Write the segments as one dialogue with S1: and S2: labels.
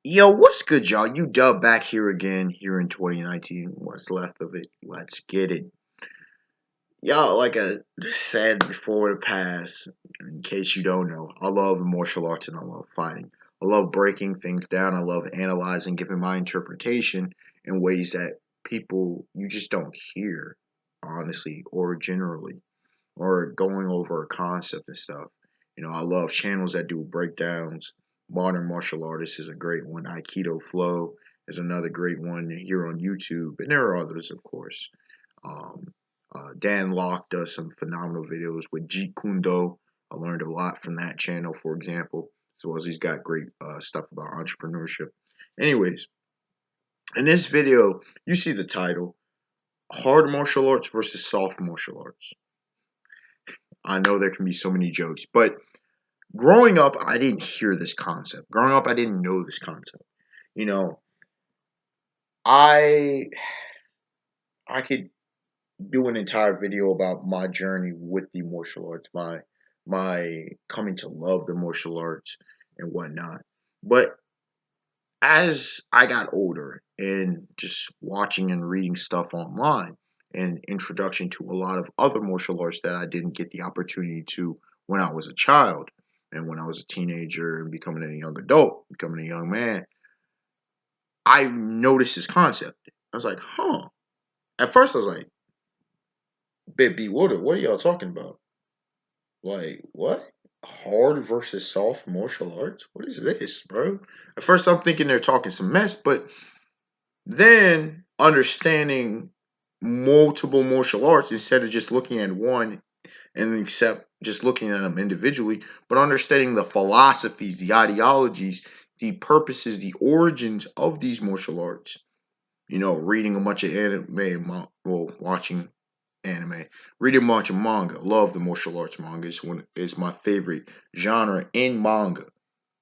S1: Yo, what's good, y'all? You dub back here again, here in 2019. What's left of it? Let's get it. Y'all, like I said before the past, in case you don't know, I love martial arts and I love fighting. I love breaking things down. I love analyzing, giving my interpretation in ways that people you just don't hear, honestly, or generally, or going over a concept and stuff. I love channels that do breakdowns. Modern martial artists is a great one. Aikido Flow is another great one here on YouTube, and there are others, of course. Um, Dan Locke does some phenomenal videos with Jeet Kune Do. I learned a lot from that channel, for example, as well as he's got great stuff about entrepreneurship. Anyways, in this video, you see the title: Hard Martial Arts versus Soft Martial Arts. I know there can be so many jokes, but growing up, I didn't hear this concept. Growing up, I didn't know this concept. You know, I I could do an entire video about my journey with the martial arts, my coming to love the martial arts and whatnot. But as I got older and just watching and reading stuff online and introduction to a lot of other martial arts that I didn't get the opportunity to when I was a child and when I was a teenager and becoming a young adult, becoming a young man, I noticed this concept. I was like, huh. At first I was like, bit bewildered. What are y'all talking about? Like, what? Hard versus soft martial arts? What is this, bro? At first I'm thinking they're talking some mess, but then understanding multiple martial arts instead of just looking at one and except just looking at them individually, but understanding the philosophies, the ideologies, the purposes, the origins of these martial arts. Reading a bunch of anime, well, watching anime, reading a bunch of manga. Love the martial arts manga. It's my favorite genre in manga.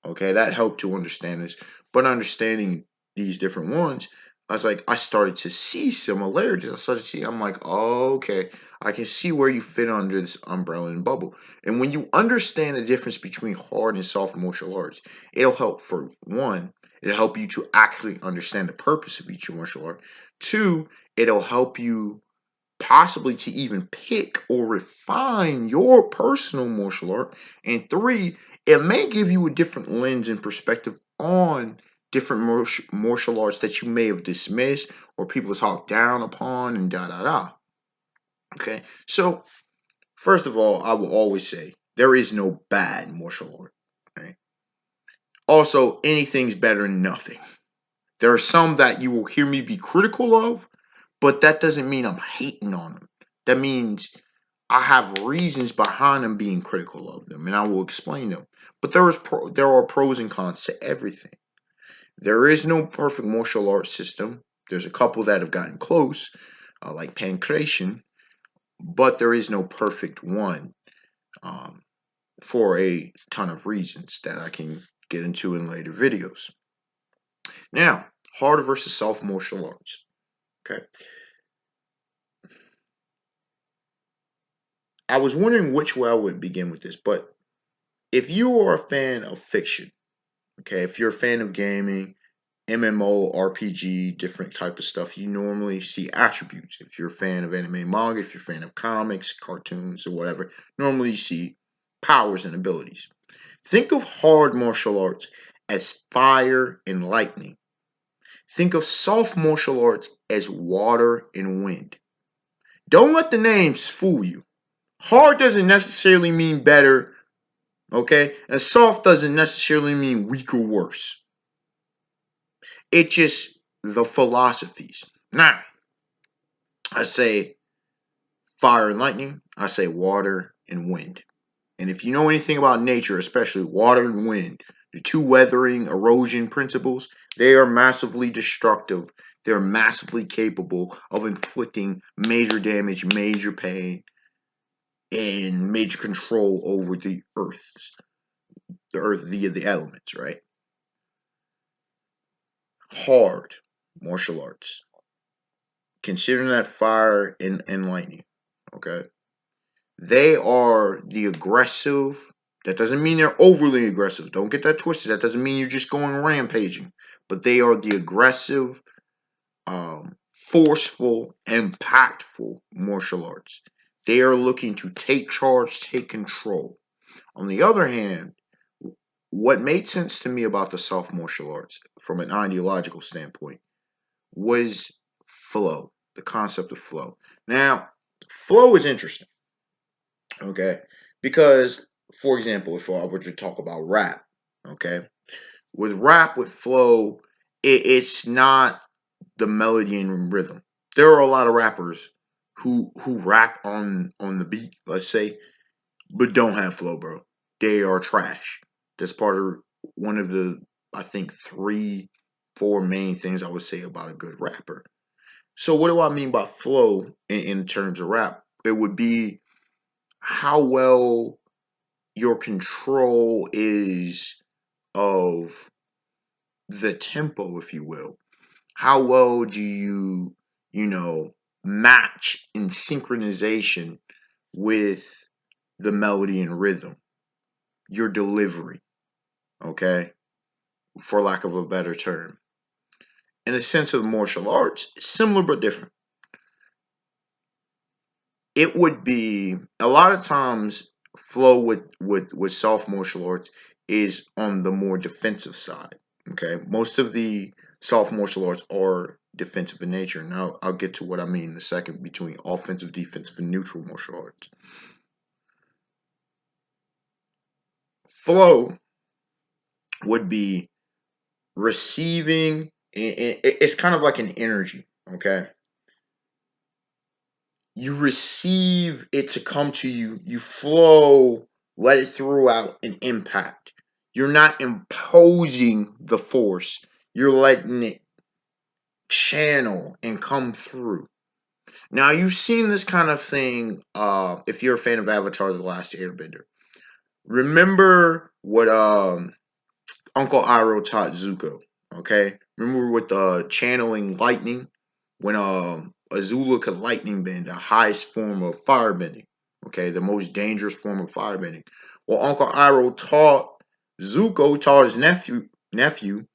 S1: Okay, that helped to understand this. But understanding these different ones, I started to see similarities. I started to see, I'm like, oh, okay, I can see where you fit under this umbrella and bubble. And when you understand the difference between hard and soft martial arts, it'll help for one, it'll help you to actually understand the purpose of each martial art. Two, it'll help you possibly to even pick or refine your personal martial art. And three, it may give you a different lens and perspective on different martial arts that you may have dismissed or people talk down upon and da da da. Okay, so first of all, I will always say there is no bad martial art. Okay, also anything's better than nothing. There are some that you will hear me be critical of, but that doesn't mean I'm hating on them. That means I have reasons behind them being critical of them, and I will explain them. But there are pros and cons to everything. There is no perfect martial arts system. There's a couple that have gotten close, like pancration, but there is no perfect one um, for a ton of reasons that I can get into in later videos. Now, hard versus soft martial arts. Okay. I was wondering which way I would begin with this, but if you are a fan of fiction, okay, if you're a fan of gaming, MMO, RPG, different type of stuff, you normally see attributes. If you're a fan of anime manga, if you're a fan of comics, cartoons, or whatever, normally you see powers and abilities. Think of hard martial arts as fire and lightning. Think of soft martial arts as water and wind. Don't let the names fool you. Hard doesn't necessarily mean better, okay? And soft doesn't necessarily mean weak or worse. It's just the philosophies. Now, I say fire and lightning, I say water and wind. And if you know anything about nature, especially water and wind, the two weathering erosion principles, they are massively destructive. They're massively capable of inflicting major damage, major pain, and major control over the earth via the elements, right? Hard martial arts. Considering that fire and lightning, okay? They are the aggressive That doesn't mean they're overly aggressive. Don't get that twisted. That doesn't mean you're just going rampaging. But they are the aggressive, forceful, impactful martial arts. They are looking to take charge, take control. On the other hand, what made sense to me about the soft martial arts from an ideological standpoint was flow, the concept of flow. Now, flow is interesting, okay? Because, for example, if I were to talk about rap, okay? With rap, with flow, it's not the melody and rhythm. There are a lot of rappers who rap on the beat, let's say, but don't have flow, bro. They are trash. That's part of one of the, I think, three, four main things I would say about a good rapper. So what do I mean by flow in terms of rap? It would be how well your control is of the tempo, if you will. How well do you know, match in synchronization with the melody and rhythm, your delivery, okay, for lack of a better term. In a sense of martial arts, similar but different. It would be a lot of times flow with soft martial arts is on the more defensive side. Okay, most of the soft martial arts are defensive in nature. Now I'll get to what I mean in a second between offensive, defensive, and neutral martial arts. Flow would be receiving. It's kind of like an energy. Okay, you receive it to come to you, you flow, let it through out an impact. You're not imposing the force, you're letting it channel and come through. Now you've seen this kind of thing if you're a fan of Avatar the Last Airbender. Remember what Uncle Iroh taught Zuko, okay? Remember with channeling lightning when Azula could lightning bend, the highest form of firebending, okay, the most dangerous form of firebending. Well, Uncle Iroh taught his nephew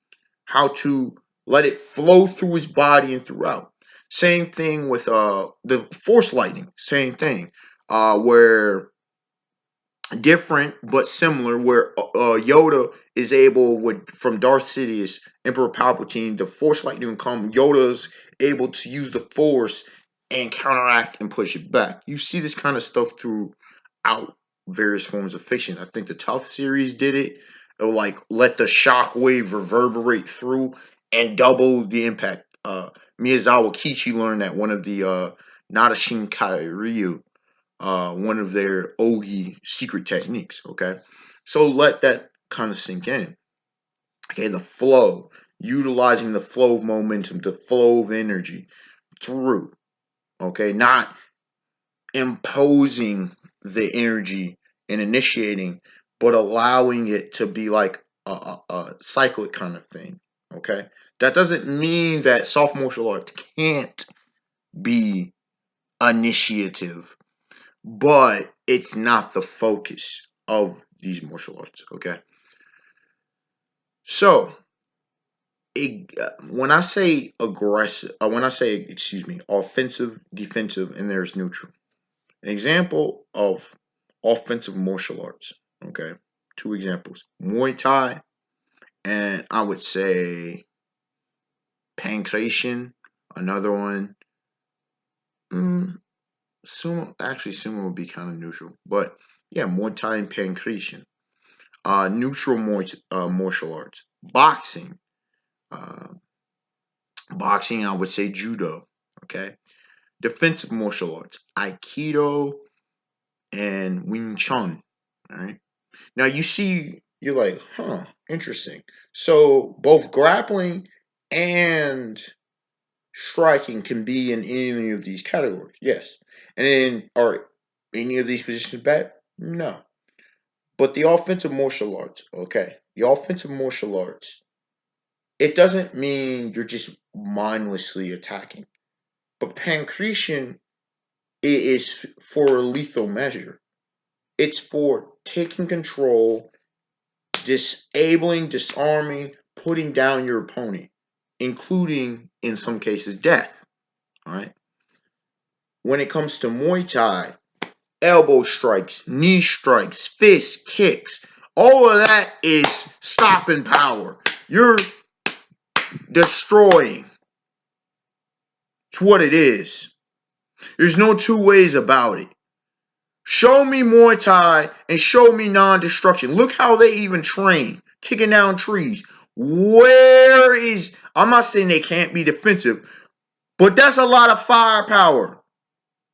S1: how to let it flow through his body and throughout. Same thing with the force lightning. Same thing, where different but similar where Yoda is able with from Darth Sidious, Emperor Palpatine, the Force lightning come. Yoda's able to use the Force and counteract and push it back. You see this kind of stuff throughout various forms of fiction. I think the Tough series did it. It'll like let the shock wave reverberate through and double the impact. Miyazawa Kichi learned that one of the Nadashin Ryu, one of their Ogi secret techniques. Okay, so let that kind of sink in. Okay, the flow, utilizing the flow of momentum, the flow of energy through. Okay, not imposing the energy and initiating, but allowing it to be like a cyclic kind of thing. Okay, that doesn't mean that soft martial arts can't be initiative, but it's not the focus of these martial arts. Okay, so when I say aggressive, when I say excuse me, offensive, defensive, and there's neutral. An example of offensive martial arts. Okay, two examples: Muay Thai, and I would say pancration. Another one, mm, sumo. Actually, sumo would be kind of neutral, but yeah, Muay Thai and pancration. Neutral martial arts, boxing. Uh, boxing, I would say judo. Okay, defensive martial arts, aikido and wing chun. All right. Now you see, you're like, huh, interesting. So both grappling and striking can be in any of these categories. Yes. And then are any of these positions bad? No. But the offensive martial arts, okay, the offensive martial arts, it doesn't mean you're just mindlessly attacking. But pancreation is for a lethal measure. It's for taking control, disabling, disarming, putting down your opponent, including, in some cases, death. All right. When it comes to Muay Thai, elbow strikes, knee strikes, fist kicks, all of that is stopping power. You're destroying. It's what it is. There's no two ways about it. Show me Muay Thai and show me non-destruction. Look how they even train, kicking down trees. Where is, I'm not saying they can't be defensive, but that's a lot of firepower.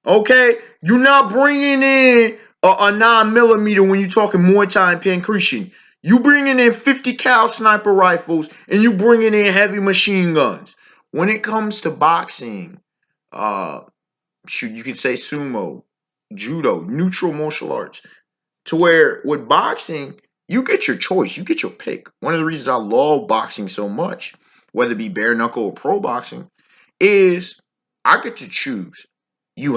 S1: Okay? You're not bringing in a 9 millimeter when you're talking Muay Thai and Pancretian. You bringing in 50 cal sniper rifles and you bringing in heavy machine guns. When it comes to boxing, uh, shoot, you could say sumo, judo, neutral martial arts. To where with boxing, you get your choice, you get your pick. One of the reasons I love boxing so much, whether it be bare knuckle or pro boxing, is I get to choose. You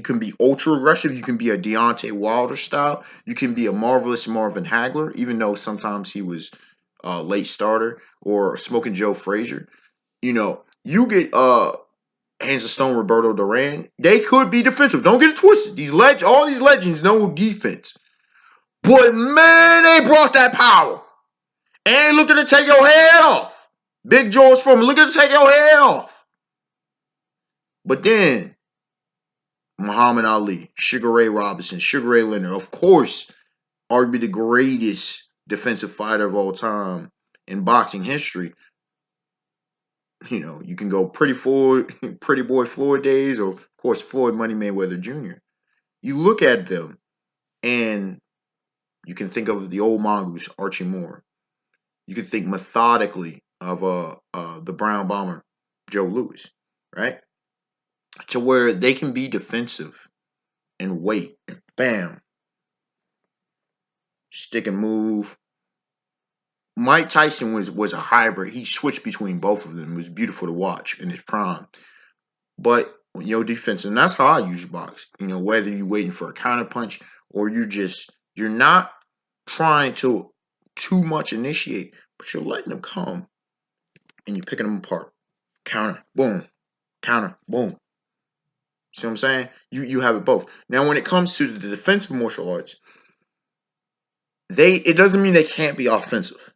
S1: can be ultra aggressive, you can be a Deontay Wilder style, you can be a marvelous Marvin Hagler, even though sometimes he was a late starter, or Smoking Joe Frazier. You get Hands of Stone, Roberto Duran. They could be defensive. Don't get it twisted. All these legends know defense. But man, they brought that power. And looking to take your head off. Big George Foreman looking to take your head off. But then Muhammad Ali, Sugar Ray Robinson, Sugar Ray Leonard, of course, arguably the greatest defensive fighter of all time in boxing history. You can go Pretty Boy Floyd days, or of course Floyd Money Mayweather Jr. You look at them, and you can think of the old mongoose Archie Moore. You can think methodically of the Brown Bomber Joe Louis, right? To where they can be defensive and wait, and bam, stick and move. Mike Tyson was a hybrid. He switched between both of them. It was beautiful to watch in his prime. But defense, and that's how I use box. Whether you're waiting for a counter punch or you're not trying to too much initiate, but you're letting them come and you're picking them apart. Counter, boom, counter, boom. See what I'm saying? You have it both. Now, when it comes to the defensive martial arts, it doesn't mean they can't be offensive.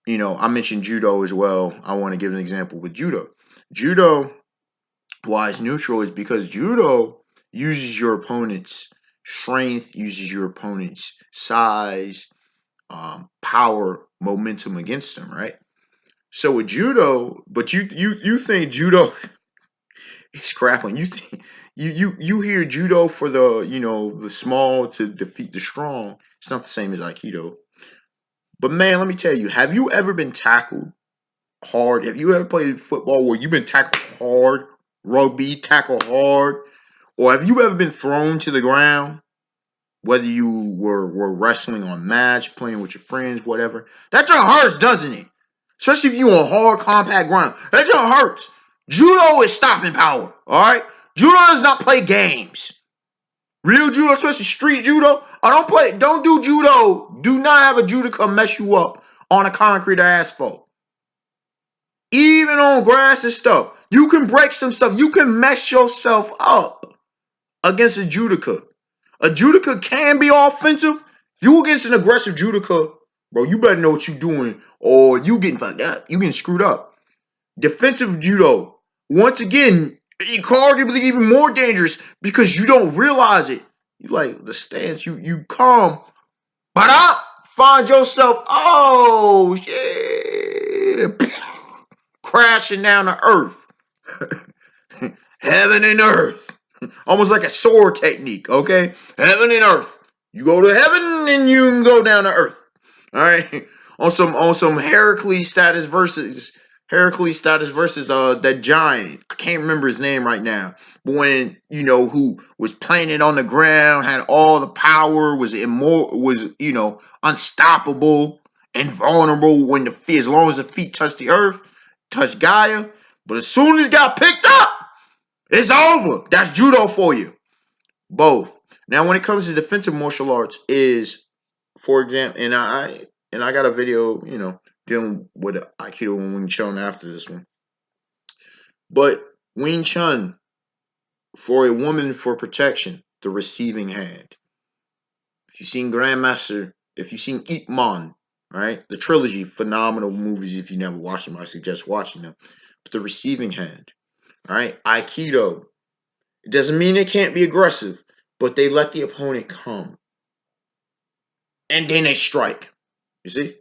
S1: I mentioned judo as well. I want to give an example with judo. Judo, why it's neutral, is because judo uses your opponent's strength, uses your opponent's size, power, momentum against them, right? So with judo, but you think judo is grappling. You think you hear judo for the small to defeat the strong. It's not the same as Aikido. But man, let me tell you, have you ever been tackled hard? Have you ever played football where you've been tackled hard, rugby, tackle hard? Or have you ever been thrown to the ground? Whether you were wrestling on match, playing with your friends, whatever. That just hurts, doesn't it? Especially if you on hard, compact ground. That just hurts. Judo is stopping power, all right? Judo does not play games. Real judo, especially street judo, don't do judo. Do not have a judoka mess you up on a concrete or asphalt. Even on grass and stuff. You can break some stuff. You can mess yourself up against a judoka. A judoka can be offensive. If you against an aggressive judoka, bro, you better know what you're doing, or you getting fucked up. You getting screwed up. Defensive judo, once again, arguably even more dangerous because you don't realize it. You like the stance, you come, but find yourself, oh yeah, crashing down to earth. Heaven and earth. Almost like a sword technique, okay? Heaven and earth. You go to heaven and you can go down to earth. All right? On some Heracles status versus that giant. I can't remember his name right now. But when, who was planted on the ground, had all the power, was unstoppable, invulnerable as long as the feet touched the earth, touched Gaia. But as soon as it got picked up, it's over. That's judo for you. Both. Now, when it comes to defensive martial arts, is for example, and I got a video, dealing with Aikido and Wing Chun after this one. But Wing Chun, for a woman for protection, the receiving hand. If you've seen Grandmaster, if you've seen Ip Man, right, the trilogy, phenomenal movies. If you never watched them, I suggest watching them. But the receiving hand, all right, Aikido. It doesn't mean they can't be aggressive, but they let the opponent come and then they strike. You see?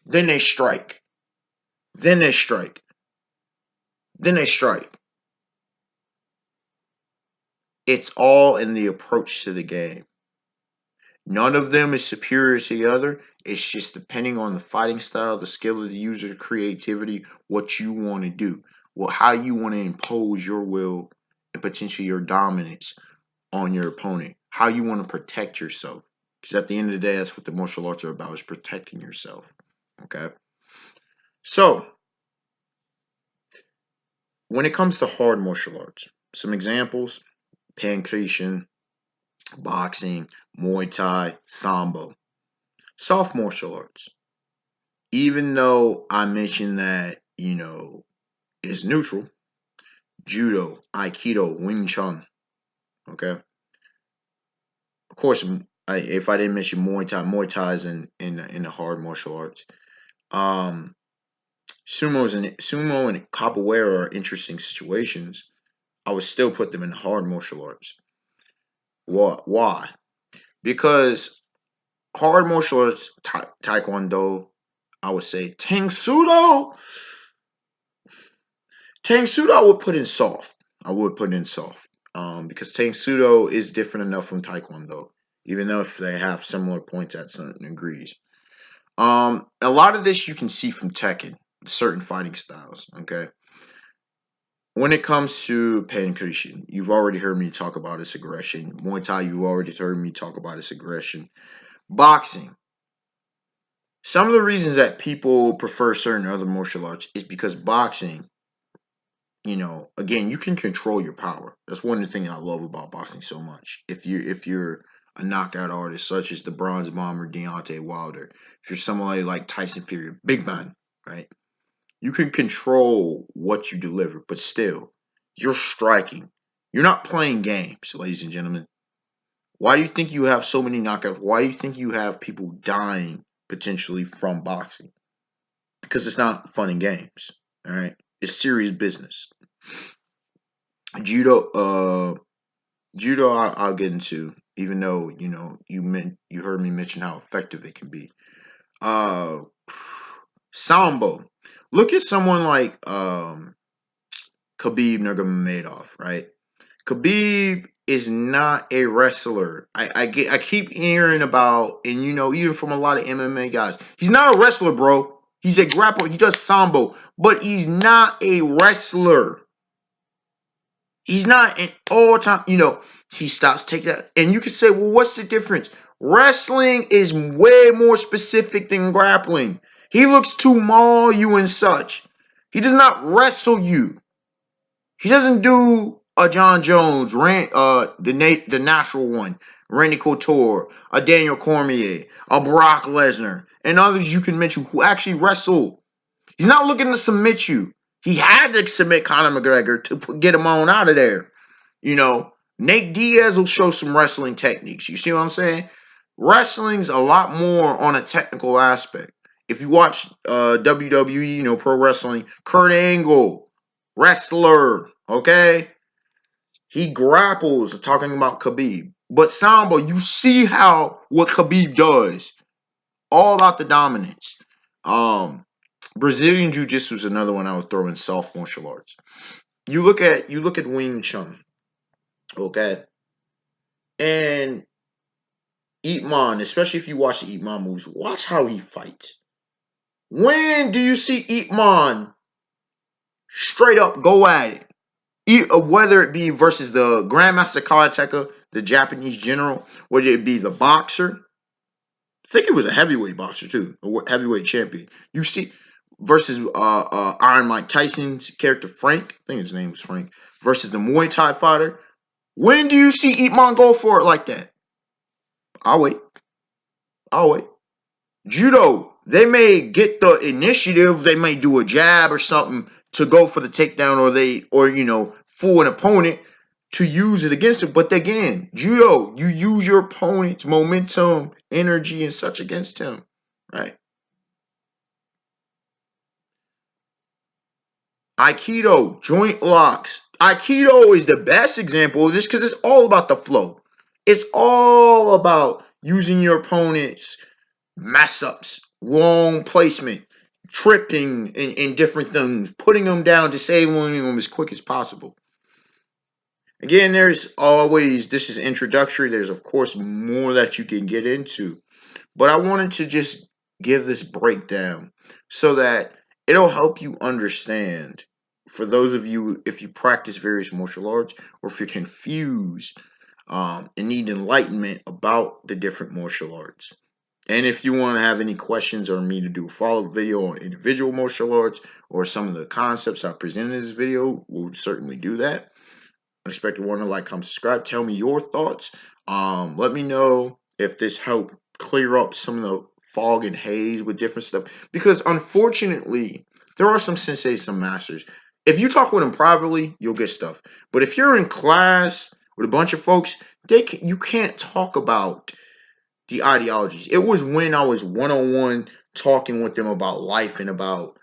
S1: Then they strike. Then they strike. Then they strike. It's all in the approach to the game. None of them is superior to the other. It's just depending on the fighting style, the skill of the user, the creativity, what you want to do. Well, how you want to impose your will and potentially your dominance on your opponent. How you want to protect yourself. Because at the end of the day, that's what the martial arts are about, is protecting yourself. Okay? So, when it comes to hard martial arts, some examples: pancration, boxing, Muay Thai, Sambo. Soft martial arts. Even though I mentioned that, it's neutral, Judo, Aikido, Wing Chun. Okay? Of course, if I didn't mention Muay Thai is in the hard martial arts. Um, sumo and capoeira are interesting situations. I would still put them in hard martial arts. Why? Because hard martial arts, taekwondo, I would say Tang Sudo I would put in soft. I would put in soft. Because Tang Sudo is different enough from Taekwondo, even though if they have similar points at certain degrees. A lot of this you can see from Tekken, certain fighting styles. Okay. When it comes to pancration, you've already heard me talk about its aggression. Muay Thai, you've already heard me talk about its aggression. Boxing. Some of the reasons that people prefer certain other martial arts is because boxing, again, you can control your power. That's one of the things I love about boxing so much. If you're a knockout artist such as the Bronze Bomber Deontay Wilder, if you're somebody like Tyson Fury, big man, right? You can control what you deliver, but still, you're striking. You're not playing games, ladies and gentlemen. Why do you think you have so many knockouts? Why do you think you have people dying potentially from boxing? Because it's not fun and games. All right, it's serious business. Judo, judo, I'll get into. Even though you heard me mention how effective it can be. Uh, Sambo. Look at someone like Khabib Nurmagomedov, right? Khabib is not a wrestler. I keep hearing about, and even from a lot of MMA guys, he's not a wrestler, bro. He's a grappler. He does sambo, but he's not a wrestler. He's not an all time. He stops taking that, and you can say, well, what's the difference? Wrestling is way more specific than grappling. He looks to maul you and such. He does not wrestle you. He doesn't do a John Jones, the natural one, Randy Couture, a Daniel Cormier, a Brock Lesnar, and others you can mention who actually wrestle. He's not looking to submit you. He had to submit Conor McGregor to get him on out of there. Nate Diaz will show some wrestling techniques. You see what I'm saying? Wrestling's a lot more on a technical aspect. If you watch WWE, pro wrestling, Kurt Angle, wrestler, okay? He grapples, talking about Khabib. But Sambo, you see what Khabib does. All out the dominance. Brazilian Jiu-Jitsu is another one I would throw in soft martial arts. You look at Wing Chun, okay? And Ip Man, especially if you watch the Ip Man movies, watch how he fights. When do you see Ip Man straight up go at it? Whether it be versus the Grandmaster Karateka, the Japanese general, whether it be the boxer, I think it was a heavyweight boxer too, a heavyweight champion. You see, versus Iron Mike Tyson's character Frank, I think his name was Frank, versus the Muay Thai fighter. When do you see Ip Man go for it like that? I'll wait. I'll wait. Judo, they may get the initiative, they may do a jab or something to go for the takedown, or fool an opponent to use it against him. But again, judo, you use your opponent's momentum, energy, and such against him, right? Aikido, joint locks. Aikido is the best example of this because it's all about the flow. It's all about using your opponent's mess ups, wrong placement, tripping in different things, putting them down, disabling them as quick as possible. Again, this is introductory. There's, of course, more that you can get into. But I wanted to just give this breakdown so that it'll help you understand. For those of you, if you practice various martial arts or if you're confused and need enlightenment about the different martial arts. And if you want to have any questions or me to do a follow-up video on individual martial arts or some of the concepts I presented in this video, we'll certainly do that. I expect you want to like, comment, subscribe. Tell me your thoughts. Let me know if this helped clear up some of the fog and haze with different stuff. Because unfortunately, there are some senseis, some masters. If you talk with them privately, you'll get stuff. But if you're in class with a bunch of folks, you can't talk about the ideologies. It was when I was one-on-one talking with them about life and about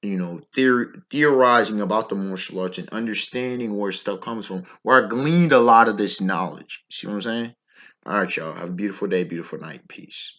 S1: theorizing about the martial arts and understanding where stuff comes from, where I gleaned a lot of this knowledge. See what I'm saying? All right, y'all. Have a beautiful day, beautiful night. Peace.